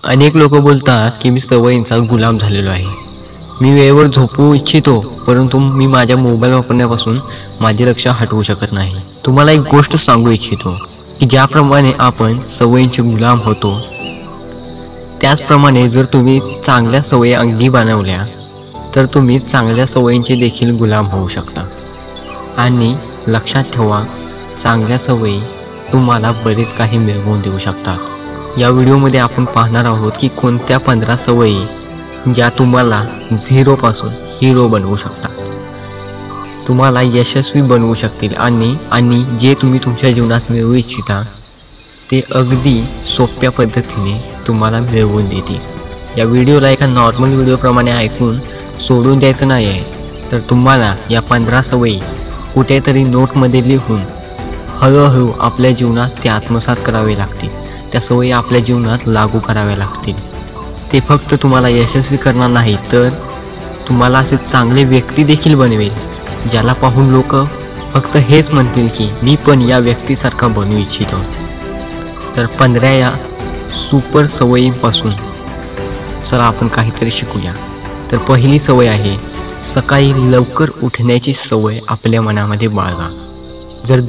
अनेक लोक बोलतात की मी सवयींचा गुलाम झालेलो आहे. मी वेळेवर झोपू इच्छितो, परंतु मी माझ्या मोबाईल वापरण्यापासून माझे लक्ष हटवू शकत नाही. तुम्हाला एक गोष्ट सांगू इच्छितो की ज्याप्रमाणे आपण सवयींचे गुलाम होतो, त्याचप्रमाणे जर तुम्ही चांगल्या सवयी अंगी बनवल्या तर तुम्ही चांगल्या सवयींचे देखील गुलाम होऊ शकता. आणि लक्षात ठेवा, चांगल्या सवयी तुम्हाला बरेच काही मिळवून देऊ शकतात. या व्हिडिओमध्ये आपण पाहणार आहोत की कोणत्या 15 सवयी ज्या तुम्हाला झिरोपासून हिरो बनवू शकतात, तुम्हाला यशस्वी बनवू शकतील आणि जे तुम्ही तुमच्या जीवनात मिळवू इच्छिता ते अगदी सोप्या पद्धतीने तुम्हाला मिळवून देतील. या व्हिडिओला एका नॉर्मल व्हिडिओप्रमाणे ऐकून सोडून द्यायचं नाही आहे, तर तुम्हाला या 15 सवयी कुठेतरी नोटमध्ये लिहून हळूहळू आपल्या जीवनात ते आत्मसात करावे लागतील. त्या सवयी आपल्या जीवनात लागू कराव्या लागतील. ते फक्त तुम्हाला यशस्वी करणार नाही, तर तुम्हाला असे चांगले व्यक्ती देखील बनवेल, ज्याला पाहून लोक फक्त हेच म्हणतील की मी पण या व्यक्तीसारखा बनू इच्छितो. तर 15 या सुपर सवयींपासून चला आपण काहीतरी शिकूया. तर पहिली सवय आहे सकाळी लवकर उठण्याची सवय आपल्या मनामध्ये बाळगा. जर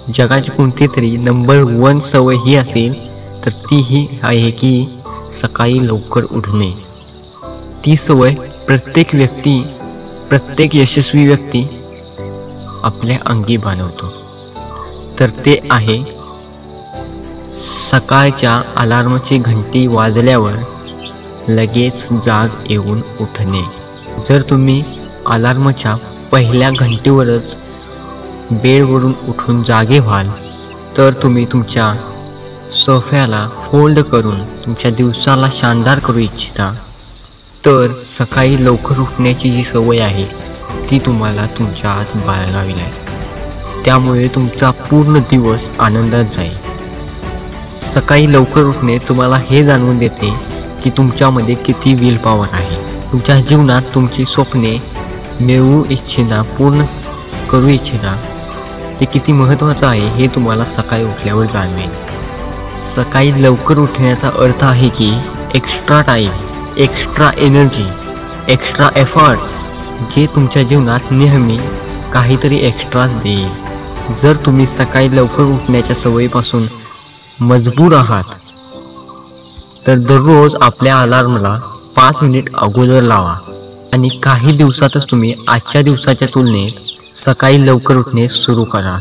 जगाची कोणती तरी नंबर 1 सवय ही असेल तर ती ही आहे की सकाळी लवकर उठणे. ती सवय प्रत्येक यशस्वी व्यक्ती आपल्या अंगी बाणवतो. तर ते आहे सकाळच्या अलार्मची घंटी वाजल्यावर लगेच जाग येऊन उठणे. जर तुम्ही अलार्मच्या पहिल्या घंटीवरच बेडवरून उठून जागे व्हाल, तर तुम्ही तुमच्या सोफ्याला फोल्ड करून तुमच्या दिवसाला शानदार करू इच्छिता, तर सकाळी लवकर उठण्याची जी सवय आहे ती तुम्हाला तुमच्या आत बाळगावी लागेल. त्यामुळे तुमचा पूर्ण दिवस आनंदात जाईल. सकाळी लवकर उठणे तुम्हाला हे जाणवून देते की तुमच्यामध्ये किती विल पॉवर आहे. तुमच्या जीवनात तुमची स्वप्ने मिळवू इच्छिता, पूर्ण करू इच्छिता, ते किती महत्त्वाचं आहे हे तुम्हाला सकाळी उठल्यावर जाणवेल. सकाळी लवकर उठण्याचा अर्थ आहे की extra time, extra energy, extra efforts जे तुमच्या जीवनात नेहमी काहीतरी एक्स्ट्राच देईल. जर तुम्ही सकाळी लवकर उठण्याच्या सवयीपासून मजबूर आहात तर दररोज आपल्या अलार्मला 5 मिनिट अगोदर लावा आणि काही दिवसातच तुम्ही आजच्या दिवसाच्या तुलनेत सकाळी लवकर उठणे सुरू करा.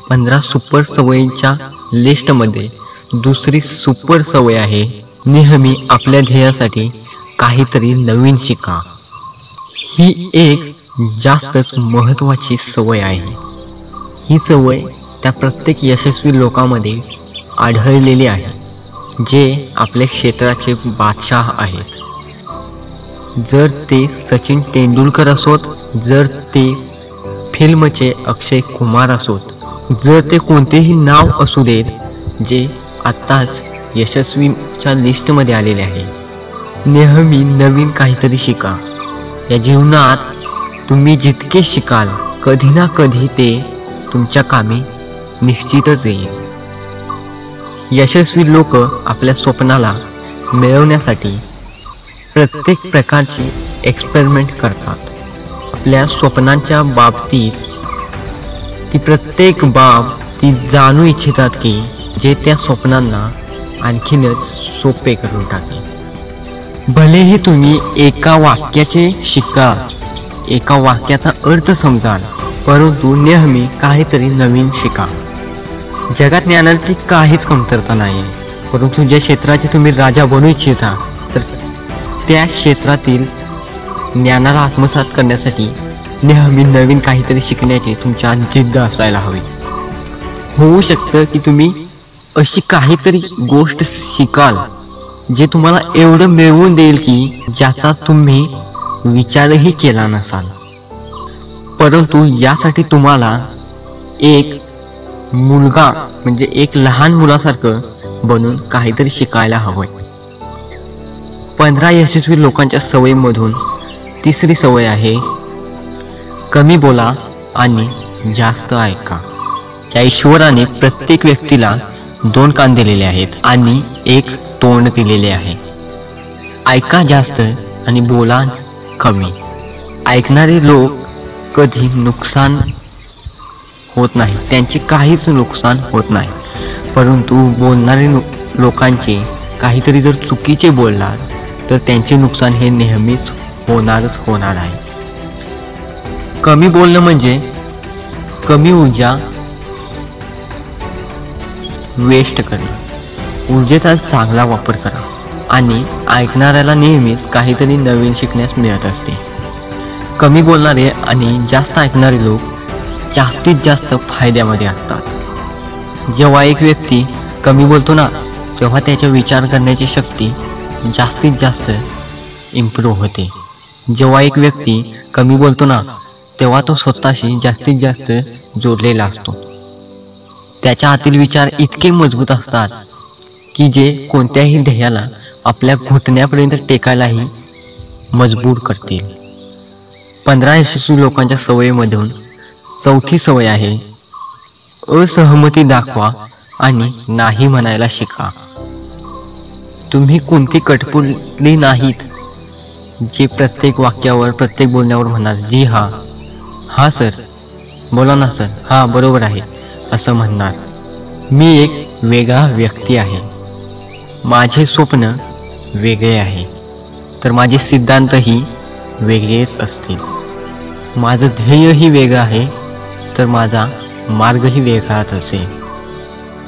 15 सुपर सवयींच्या लिस्टमध्ये दुसरी सुपर सवय आहे नेहमी आपल्या ध्येयासाठी काहीतरी नवीन शिका. ही एक जास्तच महत्त्वाची सवय आहे. ही सवय त्या प्रत्येक यशस्वी लोकांमध्ये आढळलेली आहे जे आपल्या क्षेत्राचे बादशाह आहेत. जर ते सचिन तेंडुलकर असोत, जर ते फिल्मचे अक्षय कुमार असोत, जर ते कोणतेही नाव असू देत जे आत्ताच यशस्वीच्या लिस्टमध्ये आलेले आहे, नेहमी नवीन काहीतरी शिका. या जीवनात तुम्ही जितके शिकाल कधी ना कधी ते तुमच्या कामी निश्चितच येईल. यशस्वी लोक आपल्या स्वप्नाला मिळवण्यासाठी प्रत्येक प्रकारची एक्सपेरिमेंट करतात. आपल्या स्वप्नांच्या बाबतीत ती प्रत्येक बाब ती जाणू इच्छितात की जे त्या स्वप्नांना आणखीनच सोपे करून टाकेल. भलेही तुम्ही एका वाक्याचे शिकाल, एका वाक्याचा अर्थ समजाल, परंतु नेहमी काहीतरी नवीन शिका. जगात ज्ञानाची काहीच कमतरता नाही, परंतु ज्या क्षेत्राचे तुम्ही राजा बनू इच्छिता तर त्या क्षेत्रातील ज्ञानाला आत्मसात करण्यासाठी नेहमी नवीन काहीतरी शिकण्याची तुमच्यात जिद्द असायला हवी. होऊ शकतं की तुम्ही अशी काहीतरी गोष्ट शिकाल जे तुम्हाला एवढं मिळवून देईल की ज्याचा तुम्ही विचारही केला नसाल, परंतु यासाठी तुम्हाला एक मुलगा म्हणजे एक लहान मुलासारखं बनून काहीतरी शिकायला हवंय. 15 यशस्वी लोकांच्या सवयीमधून तिसरी सवय आहे कमी बोला आणि जास्त ऐका. त्या ईश्वराने प्रत्येक व्यक्तीला 2 कान दिलेले आहेत आणि एक तोंड दिलेले आहे. ऐका जास्त आणि बोला कमी. ऐकणारे लोक कधी नुकसान होत नाही, त्यांचे काहीच नुकसान होत नाही. परंतु बोलणारे लोकांचे काहीतरी जर चुकीचे बोलणार तर त्यांचे नुकसान हे नेहमीच होणारच होणार आहे. कमी बोलणं म्हणजे कमी ऊर्जा वेस्ट करणं. ऊर्जेचा चांगला वापर करा आणि ऐकणाऱ्याला नेहमीच काहीतरी नवीन शिकण्यास मिळत असते. कमी बोलणारे आणि जास्त ऐकणारे लोक जास्तीत जास्त फायद्यामध्ये असतात. जेव्हा एक व्यक्ती कमी बोलतो ना, तेव्हा त्याच्या विचार करण्याची शक्ती जास्तीत जास्त इम्प्रूव्ह होते. जेव्हा एक व्यक्ती कमी बोलतो ना, तेव्हा तो स्वतःशी जास्तीत जास्त जोडलेला असतो. त्याच्या आतील विचार इतके मजबूत असतात की जे कोणत्याही ध्येयाला आपल्या घुटण्यापर्यंत टेकायलाही मजबूर करतील. 15 यशस्वी लोकांच्या सवयीमधून चौथी सवय आहे असहमती दाखवा आणि नाही म्हणायला शिका. तुम्ही कोणती कठपुतली नाहीत जे प्रत्येक वाक्यावर प्रत्येक बोलण्यावर म्हणाल जी हा सर, बोला ना सर, हा बरोबर आहे असं म्हणणार. मी एक वेगळा व्यक्ती आहे, माझे स्वप्न वेगळे आहे, तर माझे सिद्धांतही वेगळेच असतील. माझं ध्येयही वेगळं आहे, तर माझा मार्गही वेगळाच असेल.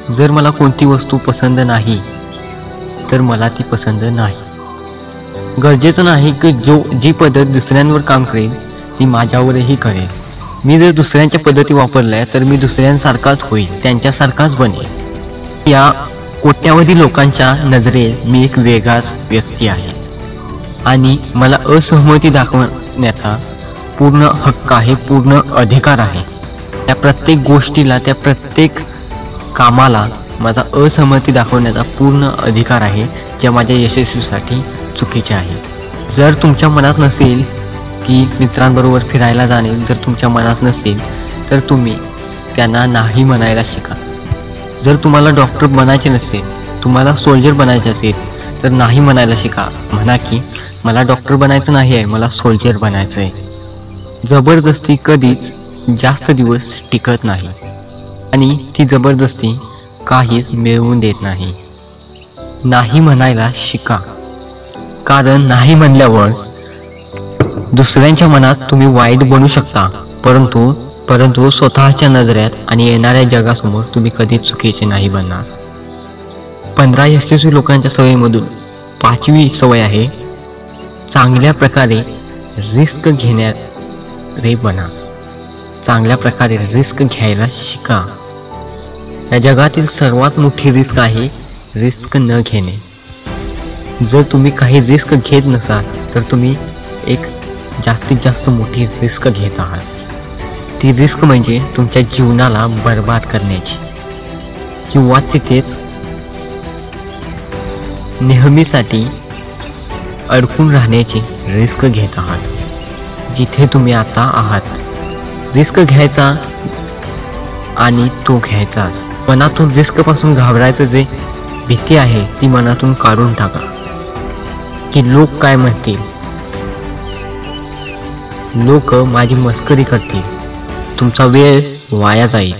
जर मला कोणती वस्तू पसंत नाही तर मला ती पसंत नाही. गरजेचं नाही की जी पद्धत दुसऱ्यांवर काम करेल ती माझ्यावरही करेल. मी जर दुसऱ्यांच्या पद्धती वापरल्या तर मी दुसऱ्यांसारखाच होईल, त्यांच्यासारखाच बनेल. या कोट्यावधी लोकांच्या नजरेत मी एक वेगळाच व्यक्ती आहे आणि मला असहमती दाखवण्याचा पूर्ण हक्क आहे, पूर्ण अधिकार आहे. त्या प्रत्येक गोष्टीला, त्या प्रत्येक कामाला माझा असहमती दाखवण्याचा पूर्ण अधिकार आहे, जे माझ्या यशस्वीसाठी चुकीचे आहे. जर तुमच्या मनात नसेल की मित्रांबरोबर फिरायला जाणे, जर तुमच्या मनात नसेल तर तुम्ही त्यांना नाही म्हणायला शिका. जर तुम्हाला डॉक्टर बनायचे नसेल, तुम्हाला सोल्जर बनायचे असेल तर नाही म्हणायला शिका. म्हणा की मला डॉक्टर बनायचं नाही आहे, मला सोल्जर बनायचं आहे. जबरदस्ती कधीच जास्त दिवस टिकत नाही आणि ती जबरदस्ती काहीच मिळवून देत नाही. नाही म्हणायला शिका, कारण नाही म्हणल्यावर दुसऱ्यांच्या मनात तुम्ही वाईट बनू शकता, परंतु स्वतःच्या नजरेत आणि येणाऱ्या जगासमोर तुम्ही कधीच चुकीचे नाही बनणार. 15 यशस्वी लोकांच्या सवयीमधून 5वी सवय आहे चांगल्या प्रकारे रिस्क घेणारे बना. चांगल्या प्रकारे रिस्क घ्यायला शिका. या जगातील सर्वात मोठी रिस्क आहे रिस्क न घेणे. जर तुम्ही काही रिस्क घेत नसाल तर तुम्ही एक जास्तीत जास्त मोठी रिस्क घेत आहात. ती रिस्क म्हणजे तुमच्या जीवनाला बर्बाद करण्याची किंवा तिथेच नेहमीसाठी अडकून राहण्याची रिस्क घेत आहात. जिथे तुम्ही आता आहात रिस्क घ्यायचा आणि तो घ्यायचाच. मनातून रिस्क पासून घाबरायचं जे भीती आहे ती मनातून काढून टाका की लोक काय म्हणतील, लोक माझी मस्करी करतील, तुमचा वेळ वाया जाईल,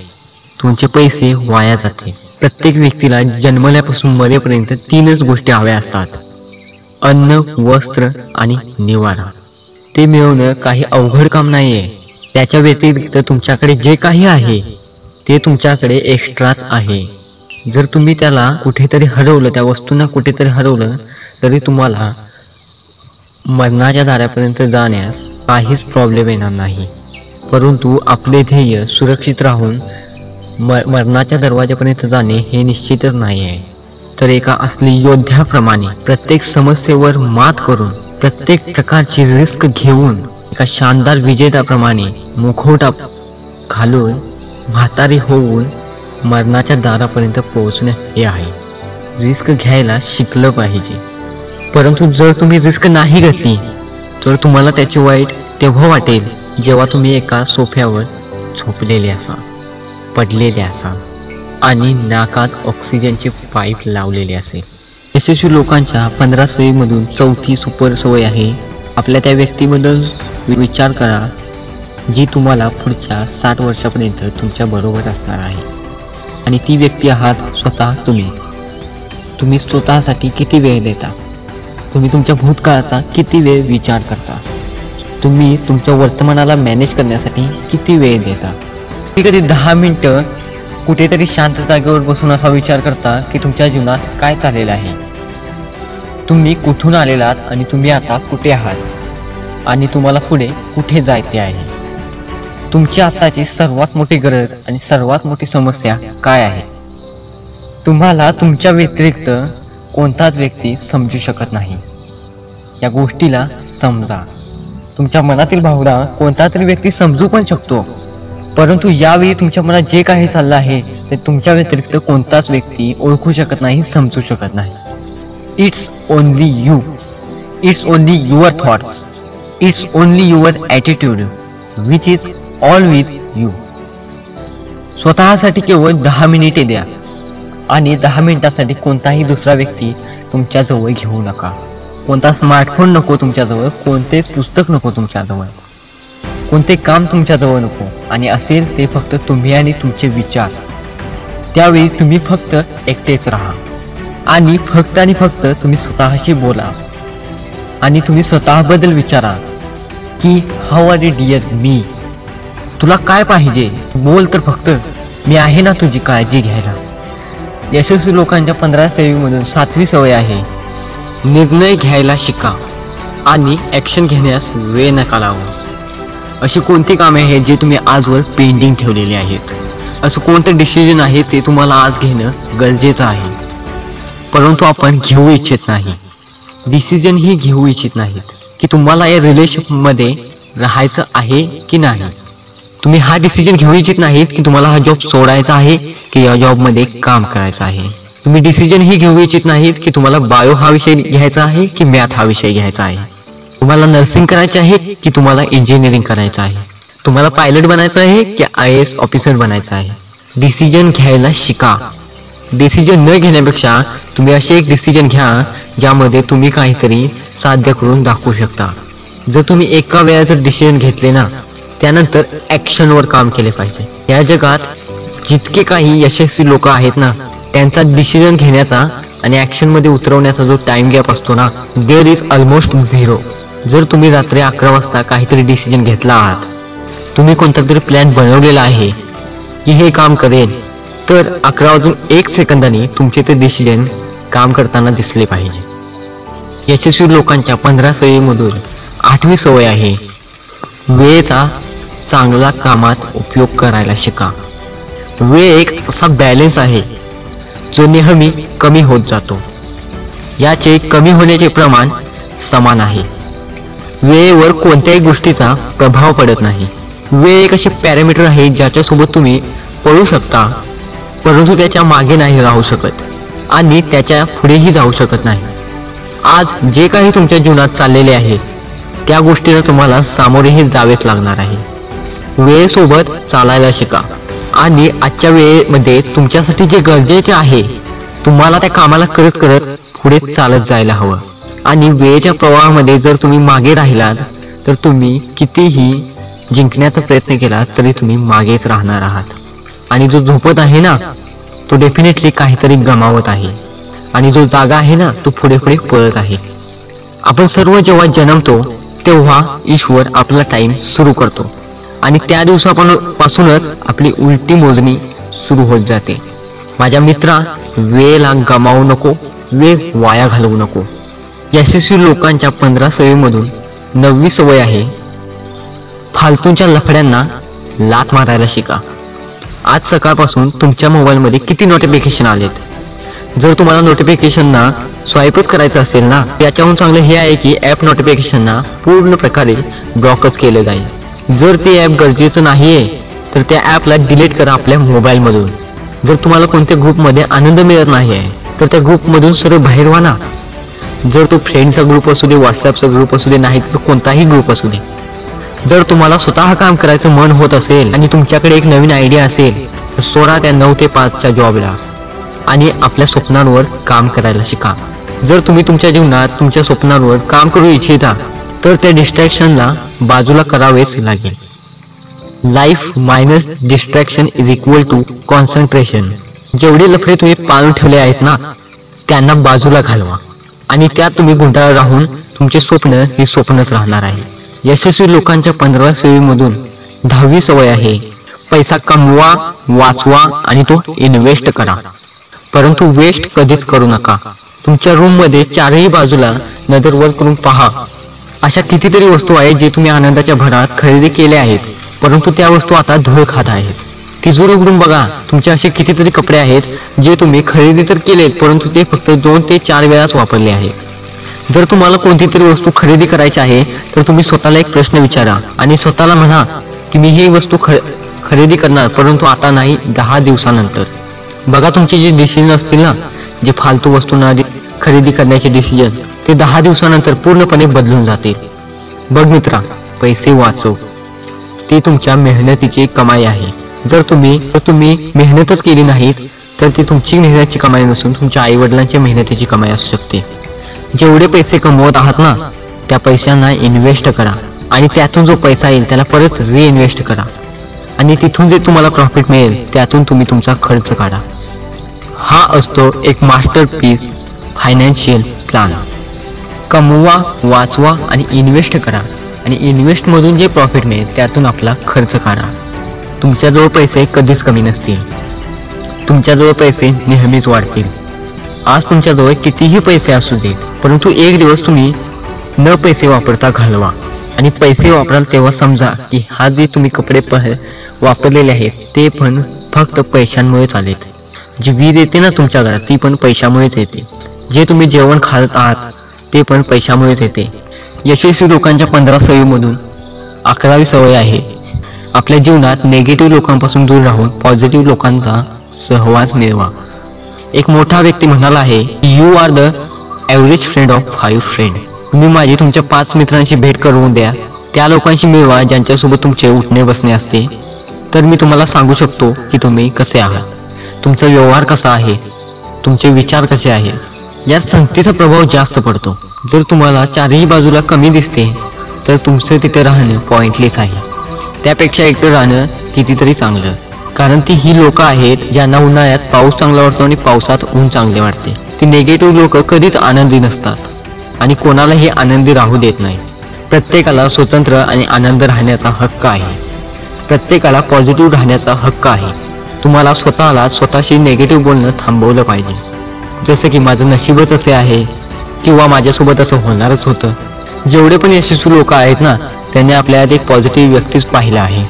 तुमचे पैसे वाया जातील. प्रत्येक व्यक्तीला जन्मल्यापासून मरेपर्यंत 3च गोष्टी हव्या असतात, अन्न, वस्त्र आणि निवारा. ते मिळवणं काही अवघड काम नाहीये. त्याच्या व्यतिरिक्त तुमच्याकडे जे काही आहे ते तुमच्याकडे एक्स्ट्राच आहे. जर तुम्ही त्याला कुठेतरी हरवलं, त्या वस्तूंना कुठेतरी हरवलं तरी तुम्हाला मरणाच्या दारापर्यंत जाण्यास काहीच प्रॉब्लेम येणार नाही. परंतु आपले ध्येय सुरक्षित राहून मरणाच्या दरवाजापर्यंत जाणे हे निश्चितच नाही आहे. तर एका असली योद्ध्याप्रमाणे प्रत्येक समस्येवर मात करून प्रत्येक प्रकारची रिस्क घेऊन एका शानदार विजेत्याप्रमाणे मुखवटा घालून म्हातारी होऊन मरणाच्या दारापर्यंत पोहोचणं हे आहे. रिस्क घ्यायला शिकलं पाहिजे. परंतु जर तुम्ही रिस्क नाही घेतली तर तुम्हाला त्याचे वाईट तेव्हा वाटेल जेव्हा तुम्ही एका सोफ्यावर झोपलेले असाल, पडलेले असाल आणि नाकात ऑक्सिजनचे पाईप लावलेले असेल. यशस्वी लोकांच्या 15 सवयीमधून चौथी सुपर सवय आहे, आपल्या त्या व्यक्तीबद्दल विचार करा जी तुम्हाला पुढच्या 60 वर्षापर्यंत तुमच्या बरोबर असणार आहे. आणि ती व्यक्ती आहात स्वतः तुम्ही. तुम्ही स्वतःसाठी किती वेळ देता? तुम्ही तुमच्या भूतकाळाचा किती वेळ विचार करता? तुम्ही तुमच्या वर्तमानाला मॅनेज करण्यासाठी किती वेळ देता? कधी 10 मिनिटं कुठेतरी शांत जागेवर बसून असा विचार करता की तुमच्या जीवनात काय चाललेलं आहे, तुम्ही कुठून आलेलात आणि तुम्ही आता कुठे आहात आणि तुम्हाला पुढे कुठे जायचे आहे. तुमची आताची सर्वात मोठी गरज आणि सर्वात मोठी समस्या काय आहे? तुम्हाला तुमच्या व्यतिरिक्त कोणताच व्यक्ती समजू शकत नाही. या गोष्टीला समजा. तुमच्या मनातील भावना कोणता तरी व्यक्ती समजू पण शकतो, परंतु यावेळी तुमच्या मनात जे काही चाललं आहे ते तुमच्या व्यतिरिक्त कोणताच व्यक्ती ओळखू शकत नाही, समजू शकत नाही. It's only you. It's only your thoughts. It's only your attitude which is all with you. स्वतःसाठी केवळ 10 मिनिटे द्या आणि 10 मिनिटासाठी कोणताही दुसरा व्यक्ती तुमच्याजवळ घेऊ नका. कोणता स्मार्टफोन नको तुमच्याजवळ, कोणतेच पुस्तक नको तुमच्याजवळ, कोणते काम तुमच्याजवळ नको. आणि असेल ते फक्त तुम्ही आणि तुमचे विचार. त्यावेळी तुम्ही फक्त एकटेच राहा आणि फक्त तुम्ही स्वतःशी बोला आणि तुम्ही स्वतःबद्दल विचारा की हाऊ आर यू डिअर मी. तुला काय पाहिजे? बोल तर फक्त. मी आहे ना तुझी काळजी घ्यायला. यशस्वी लोकांच्या 15 सवयीमधून 7वी सवय आहे, निर्णय घ्यायला शिका आणि ॲक्शन घेण्यास वेळ नका लावू. अशी कोणती कामे आहेत जे तुम्ही आजवर पेंडिंग ठेवलेले आहेत? असं कोणतं डिसिजन आहे ते तुम्हाला आज घेणं गरजेचं आहे, परंतु आपण घेऊ इच्छित नाही. डिसिजन ही घेऊ इच्छित नाहीत की तुम्हाला या रिलेशनशिपमध्ये राहायचं आहे की नाही. तुम्ही हा डिसिजन घेऊ इच्छित नाहीत की तुम्हाला हा जॉब सोडायचा आहे की या जॉबमध्ये काम करायचं आहे. तुम्ही डिसिजन ही घेऊ इच्छित नाहीत की तुम्हाला बायो हा विषय घ्यायचा आहे की मॅथ हा विषय घ्यायचा आहे. तुम्हाला नर्सिंग करायचे आहे की तुम्हाला इंजिनिअरिंग करायचं आहे. तुम्हाला पायलट बनायचं आहे की IAS ऑफिसर बनायचं आहे. डिसिजन घ्यायला शिका. डिसिजन न घेण्यापेक्षा तुम्ही असे एक डिसिजन घ्या ज्यामध्ये तुम्ही काहीतरी साध्य करून दाखवू शकता. जर तुम्ही एका वेळा जर डिसिजन घेतले ना, त्यानंतर ॲक्शनवर काम केले पाहिजे. या जगात जितके काही यशस्वी लोक आहेत ना, त्यांचा डिसिजन घेण्याचा आणि ॲक्शनमध्ये उतरवण्याचा जो टाइम गॅप असतो ना, देअर इज ऑलमोस्ट 0. जर तुम्ही रात्री 11 वाजता काहीतरी डिसिजन घेतला आहात, तुम्ही कोणता तरी प्लॅन बनवलेला आहे की हे काम करेल, तर 11:01 तुमचे ते डिसिजन काम करताना दिसले पाहिजे. यशस्वी लोकांच्या 15 सवयीमधून 8वी सवय आहे, वेळेचा चांगला कामात उपयोग करायला शिका. वेळ एक असा बॅलन्स आहे जो नेहमी कमी होत जातो. याचे कमी होण्याचे प्रमाण समान आहे. वेळेवर कोणत्याही गोष्टीचा प्रभाव पडत नाही. वेळ एक असे पॅरामीटर आहे ज्याच्यासोबत तुम्ही पळू शकता, परंतु त्याच्या मागे नाही राहू शकत आणि त्याच्या पुढेही जाऊ शकत नाही. आज जे काही तुमच्या जीवनात चाललेले आहे त्या गोष्टीला तुम्हाला सामोरेही जावेच लागणार आहे. वेळेसोबत चालायला शिका आणि आजच्या वेळेमध्ये तुमच्यासाठी जे गरजेचे आहे तुम्हाला त्या कामाला करत करत पुढे चालत जायला हवं. आणि वेळेच्या प्रवाहामध्ये जर तुम्ही मागे राहिलात तर तुम्ही कितीही जिंकण्याचा प्रयत्न केला तरी तुम्ही मागेच राहणार आहात. आणि जो झोपत आहे ना तो डेफिनेटली काहीतरी गमावत आहे आणि जो जागा आहे ना तो पुढे पुढे पळत आहे. आपण सर्व जेव्हा जन्मतो तेव्हा ईश्वर आपला टाइम सुरू करतो आणि त्या दिवसापासूनच आपली उलटी मोजणी सुरू होत जाते. माझ्या मित्रा, वेळेला गमावू नको, वेळ वाया घालवू नको. यशस्वी लोकांच्या 15 सवयीमधून 9वी सवय आहे, फालतूंच्या लफड्यांना लाथ मारायला शिका. आज सकाळपासून तुमच्या मोबाईलमध्ये किती नोटिफिकेशन आलेत. जर तुम्हाला नोटिफिकेशनना स्वाईपच करायचं असेल ना, याच्याहून चांगलं हे आहे की ॲप नोटिफिकेशनना पूर्ण प्रकारे ब्लॉकच केलं जाईल. जर ते ॲप गरजेचं नाहीये तर त्या ॲपला डिलीट करा आपल्या मोबाईलमधून. जर तुम्हाला कोणत्या ग्रुपमध्ये आनंद मिळत नाही आहे तर त्या ग्रुपमधून सरळ बाहेर व्हा ना. जर तो फ्रेंडचा ग्रुप असू दे, व्हॉट्सॲपचा ग्रुप असू दे, नाही तर कोणताही ग्रुप असू दे. जर तुम्हाला स्वतः काम करायचं मन होत असेल आणि तुमच्याकडे एक नवीन आयडिया असेल तर सोडा त्या 9 ते 5च्या जॉबला आणि आपल्या स्वप्नांवर काम करायला शिका. जर तुम्ही तुमच्या जीवनात तुमच्या स्वप्नांवर काम करू इच्छिता तर त्या डिस्ट्रॅक्शनला बाजूला करावेच लागेल. Life minus distraction is equal to concentration. जेवढे लफडे तुम्ही पाळून ठेवले आहेत ना त्यांना बाजूला घालवा आणि त्यात तुम्ही गुंडाळ राहून तुमचे स्वप्न हे स्वप्नच राहणार आहे. यशस्वी लोकांच्या 15 सवयीमधून 10वी सवय आहे पैसा कमवा, वाचवा आणि तो इन्व्हेस्ट करा, परंतु वेस्ट कधीच करू नका. तुमच्या रूम मध्ये चारही बाजूला नजर वर करून पहा. अशा कितीतरी वस्तू आहेत जे तुम्ही आनंदाच्या भरात खरेदी केल्या आहेत, परंतु त्या वस्तू आता धूळ खात आहेत. तिजोरी उघडून बघा. तुमचे असे कितीतरी कपडे आहेत जे तुम्ही खरेदी तर केलेत, परंतु ते फक्त 2 ते 4 वेळाच वापरले आहेत. जर तुम्हाला कोणती तरी वस्तू खरेदी करायची आहे तर तुम्ही स्वतःला एक प्रश्न विचारा आणि स्वतःला म्हणा की मी ही वस्तू खरेदी करणार, परंतु आता नाही, 10 दिवसानंतर. बघा तुमचे जे डिसिजन असतील ना, जे फालतू वस्तूंना खरेदी करण्याचे डिसिजन, ते 10 दिवसानंतर पूर्णपणे बदलून जातील. बघ मित्रा, पैसे वाचव ते तुमच्या मेहनतीची कमाई आहे. जर तुम्ही मेहनतच केली नाहीत तर ती तुमची मेहनतीची कमाई नसून तुमच्या आई वडिलांच्या मेहनतीची कमाई असू शकते. जेवढे पैसे कमवत आहात ना त्या पैशांना इन्व्हेस्ट करा आणि त्यातून जो पैसा येईल त्याला परत रिइन्व्हेस्ट करा आणि तिथून जे तुम्हाला प्रॉफिट मिळेल त्यातून तुम्ही तुमचा खर्च काढा. हा असतो एक मास्टरपीस फायनान्शियल प्लॅन. कमवा, वाचवा आणि इन्व्हेस्ट करा आणि इन्व्हेस्ट मधून जे प्रॉफिट मिळेल त्यातून आपला खर्च काढा. तुमच्याजवळ पैसे कधीच कमी नसतील. तुमच्याजवळ पैसे नेहमीच वाढतील. आज तुमच्याजवळ कितीही पैसे असू देत, परंतु एक दिवस तुम्ही न पैसे वापरता घालवा आणि पैसे वापराल तेव्हा समजा की हा जे तुम्ही कपडे वापरलेले आहेत ते पण फक्त पैशांमुळेच आलेत. जी वीज येते ना तुमच्या घरात ती पण पैशामुळेच येते. जे तुम्ही जेवण खात आहात ते पण पैशामुळेच येते. यशस्वी लोकांच्या 15 सवयीमधून 11वी सवय आहे आपल्या जीवनात निगेटिव्ह लोकांपासून दूर राहून पॉझिटिव्ह लोकांचा सहवास मिळवा. एक मोठा व्यक्ती म्हणाला आहे, you are the average friend of 5 friend. तुम्ही माझी तुमच्या 5 मित्रांची भेट करून द्या, त्या लोकांशी मिळवा ज्यांच्यासोबत तुमचे उठणे बसणे असते. तर मी तुम्हाला सांगू शकतो की तुम्ही कसे आहात, तुमचा व्यवहार कसा आहे, तुमचे विचार कसे आहेत. यात संगतीचा प्रभाव जास्त पडतो. जर तुम्हाला चारही बाजूला कमी दिसते तर तुमचं तिथे राहणं पॉइंटलेस आहे. त्यापेक्षा एकटं राहणं कितीतरी चांगलं, कारण ती ही लोक आहेत ज्यांना उन्हाळ्यात पाऊस चांगला वाटतो आणि पावसात ऊन चांगले वाटते. ती निगेटिव्ह लोक कधीच आनंदी नसतात आणि कोणालाही आनंदी राहू देत नाही. प्रत्येकाला स्वतंत्र आणि आनंद राहण्याचा हक्क आहे. प्रत्येकाला पॉझिटिव्ह राहण्याचा हक्क आहे. तुम्हाला स्वतःशी निगेटिव्ह बोलणं थांबवलं पाहिजे. जसं की माझं नशीबच असे आहे किंवा माझ्यासोबत असं होणारच होतं. जेवढे पण यशस्वी लोक आहेत ना त्यांनी आपल्यात एक पॉझिटिव्ह व्यक्तीच पाहिला आहे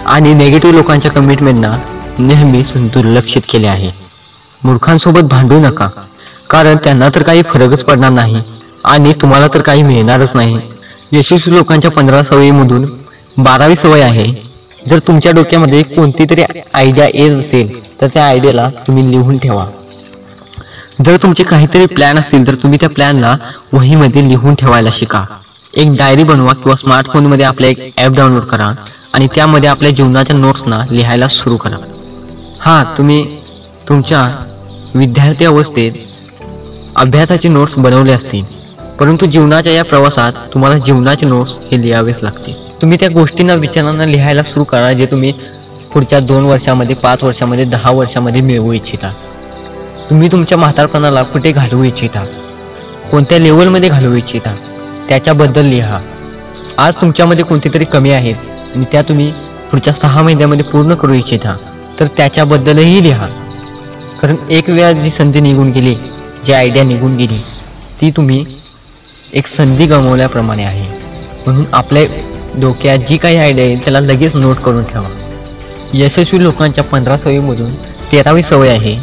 आणि निगेटिव्ह लोकांच्या कमिटमेंटना नेहमीच दुर्लक्षित केले आहे. मूर्खांसोबत भांडू नका, कारण त्यांना तर काही फरकच पडणार नाही आणि तुम्हाला तर काही मिळणारच नाही. यशस्वी लोकांच्या 15 सवयीमधून 12वी सवय आहे, जर तुमच्या डोक्यामध्ये कोणती तरी आयडिया येत असेल तर त्या आयडियाला तुम्ही लिहून ठेवा. जर तुमचे काहीतरी प्लॅन असतील तर तुम्ही त्या प्लॅनला वहीमध्ये लिहून ठेवायला शिका. एक डायरी बनवा किंवा स्मार्टफोनमध्ये आपला एक ॲप डाउनलोड करा आणि त्यामध्ये आपल्या जीवनाच्या नोट्सना लिहायला सुरू करा. तुम्ही तुमच्या विद्यार्थी अवस्थेत अभ्यासाचे नोट्स बनवले असतील, परंतु जीवनाच्या या प्रवासात तुम्हाला जीवनाचे नोट्स हे लिहावेच लागतील. तुम्ही त्या गोष्टींना विचारांना लिहायला सुरू करा जे तुम्ही पुढच्या 2 वर्षामध्ये, 5 वर्षामध्ये, 10 वर्षामध्ये मिळवू इच्छिता. तुम्ही तुमच्या म्हातारपणाला कुठे घालवू इच्छिता, कोणत्या लेवलमध्ये घालवू इच्छिता त्याच्याबद्दल लिहा. आज तुमच्यामध्ये कोणती तरी कमी आहेत आणि त्या तुम्ही पुढच्या 6 महिन्यामध्ये पूर्ण करू इच्छिता तर त्याच्याबद्दलही लिहा. कारण एक वेळा जी संधी निघून गेली, जी आयडिया निघून गेली, ती तुम्ही एक संधी गमावल्याप्रमाणे आहे. म्हणून आपल्या डोक्यात जी काही आयडिया येईल त्याला लगेच नोट करून ठेवा. यशस्वी लोकांच्या 15 सवयीमधून 13वी सवय आहे,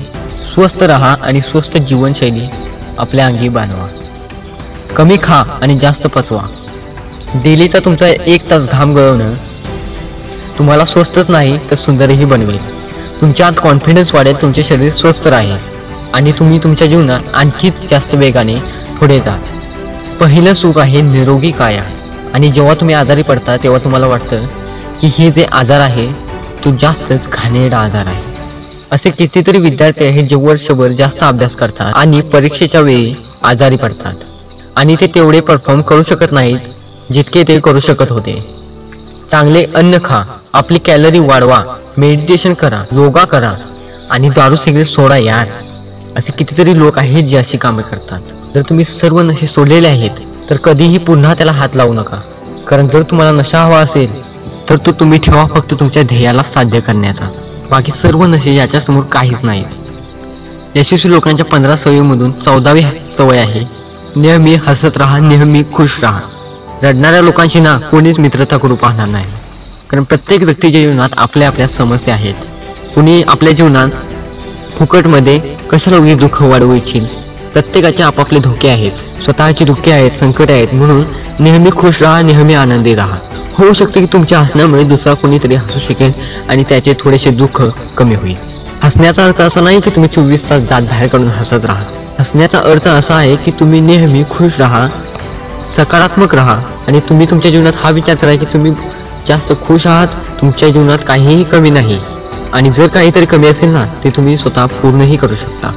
स्वस्थ राहा आणि स्वस्थ जीवनशैली आपल्या अंगी बांधवा. कमी खा आणि जास्त पचवा. डेलीचा तुमचा 1 तास घाम गळवणं तुम्हाला स्वस्तच नाही तर सुंदरही बनवेल. तुमच्या आत कॉन्फिडन्स वाढेल, तुमचे शरीर स्वस्थ राहील आणि तुम्ही तुमच्या जीवनात आणखीच जास्त वेगाने पुढे जा. पहिलं सुख आहे निरोगी काया. आणि जेव्हा तुम्ही आजारी पडता तेव्हा तुम्हाला वाटतं की हे जे आजार आहे तो जास्तच घाणेरडा आजार आहे. असे कितीतरी विद्यार्थी आहेत जे वर्षभर जास्त अभ्यास करतात आणि परीक्षेच्या वेळी आजारी पडतात आणि ते तेवढे परफॉर्म करू शकत नाहीत जितके ते करू शकत होते. चांगले अन्न खा, आपली कॅलरी वाढवा, मेडिटेशन करा, योगा करा आणि दारू सिगरेट सोडा यार. असे कितीतरी लोक आहेत जे अशी कामे करतात. जर तुम्ही सर्व नशे सोडलेले आहेत तर कधीही पुन्हा त्याला हात लावू नका. कारण जर तुम्हाला नशा हवा असेल तर तो तुम्ही ठेवा फक्त तुमच्या ध्येयाला साध्य करण्याचा. बाकी सर्व नशे याच्यासमोर काहीच नाहीत. यशस्वी लोकांच्या 15 सवयीमधून 14वी सवय आहे नेहमी हसत राहा, नेहमी खुश राहा. रडणाऱ्या लोकांशी ना कोणीच मित्रता करू पाहणार नाही. कारण प्रत्येक व्यक्तीच्या जीवनात आपल्या आपल्या समस्या आहेत. कुणी आपल्या जीवनात फुकटमध्ये कशाला उगीच दुःख वाढवू इच्छिल. प्रत्येकाचे आपापले धोके आहेत, स्वतःची दुःखे आहेत, संकट आहेत. म्हणून नेहमी खुश राहा, नेहमी आनंदी राहा. होऊ शकते की तुमच्या हसण्यामुळे दुसरा कोणीतरी हसू शकेल आणि त्याचे थोडेसे दुःख कमी होईल. हसण्याचा अर्थ असा नाही की तुम्ही 24 तास दात बाहेर काढून हसत राहा. हसण्याचा अर्थ असा आहे की तुम्ही नेहमी खुश राहा, सकारात्मक राहा आणि तुम्ही तुमच्या जीवनात हा विचार करा की तुम्ही जास्त खुश आहात, तुमच्या जीवनात काहीही कमी नाही आणि जर काहीतरी कमी असेल ना ते तुम्ही स्वतः पूर्णही करू शकता.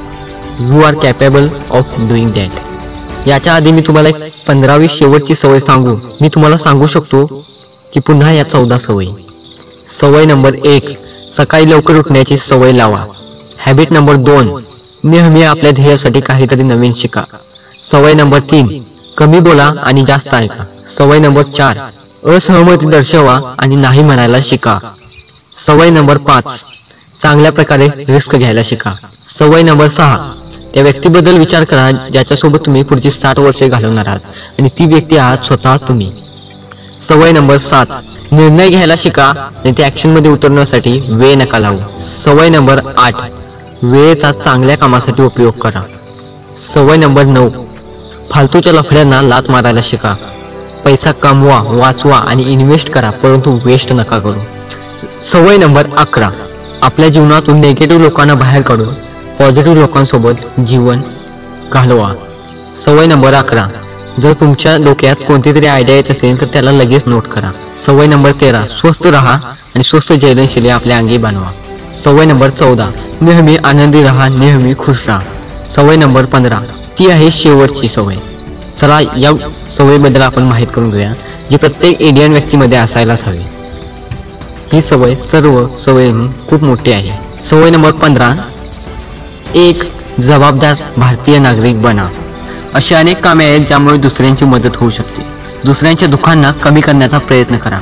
You are capable of doing that. याच्या आधी मी तुम्हाला 15वी शेवटची सवय सांगू. मी तुम्हाला सांगू शकतो की पुन्हा या 14 सवयी. सवय नंबर 1, सकाळी लवकर उठण्याची सवय लावा. हॅबिट नंबर 2, नेहमी आपल्या ध्येयासाठी काहीतरी नवीन शिका. सवय नंबर 3, कमी बोला आणि जास्त ऐका. सवय नंबर 4, असहमती दर्शवा आणि नाही म्हणायला शिका. सवय नंबर 5, चांगल्या प्रकारे रिस्क घ्यायला शिका. सवय नंबर 6, त्या व्यक्तीबद्दल विचार करा ज्याच्यासोबत तुम्ही पुढची 60 वर्षे घालवणार आहात आणि ती व्यक्ती आहात स्वतः तुम्ही. सवय नंबर 7, निर्णय घ्यायला शिका आणि ते ऍक्शन मध्ये उतरण्यासाठी वेळ नका लावू. सवय नंबर 8, वेळेचा चांगल्या कामासाठी उपयोग करा. सवय नंबर 9, फालतूच्या लफड्यांना लात मारायला शिका. पैसा कमवा, वाचवा आणि इन्व्हेस्ट करा, परंतु वेस्ट नका करू. सवय नंबर 11, आपल्या जीवनातून नेगेटिव्ह लोकांना बाहेर काढून पॉझिटिव्ह लोकांसोबत जीवन घालवा. सवय नंबर 11, जर तुमच्या डोक्यात कोणती तरी आयडिया येत असेल तर त्याला लगेच नोट करा. सवय नंबर 13, स्वस्थ राहा आणि स्वस्थ जीवनशैली आपल्या अंगी बनवा. सवय नंबर 14, नेहमी आनंदी राहा, नेहमी खुश राहा. सवय नंबर 15, ती आहे शेवटची सवय. चला या सवयीबद्दल आपण माहित करून घेऊया जी प्रत्येक इंडियन व्यक्तीमध्ये असायलाच हवी. ही सवय सर्व सवय खूप मोठी आहे. सवय नंबर 15, एक जबाबदार भारतीय नागरिक बना. अशी अनेक कामे आहेत ज्यामुळे दुसऱ्यांची मदत होऊ शकते. दुसऱ्यांच्या दुःखांना कमी करण्याचा प्रयत्न करा.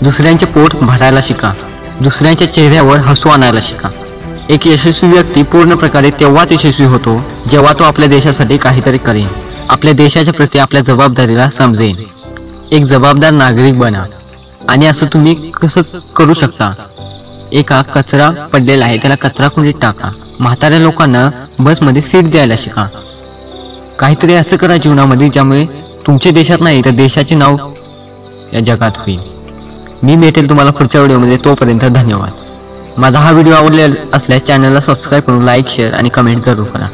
दुसऱ्यांचे पोट भरायला शिका. दुसऱ्यांच्या चेहऱ्यावर हसू आणायला शिका. एक यशस्वी व्यक्ती पूर्ण प्रकारे तेव्हाच यशस्वी होतो जेव्हा तो आपल्या देशासाठी काहीतरी करेल, आपल्या देशाच्या प्रती आपल्या जबाबदारीला समजेल. एक जबाबदार नागरिक बना. आणि असं तुम्ही कसं करू शकता? एका कचरा पडलेला आहे त्याला कचरा कुंडीत टाका. म्हाताऱ्या लोकांना बसमध्ये सीट द्यायला शिका. काहीतरी असं करा जीवनामध्ये ज्यामुळे तुमच्या देशात नाही तर देशाचे नाव या जगात होईल. मी भेटेल तुम्हाला पुढच्या व्हिडिओमध्ये. तोपर्यंत धन्यवाद. माझा हा व्हिडिओ आवडला असल्यास चॅनलला सबस्क्राईब करून लाईक, शेअर आणि कमेंट जरूर करा.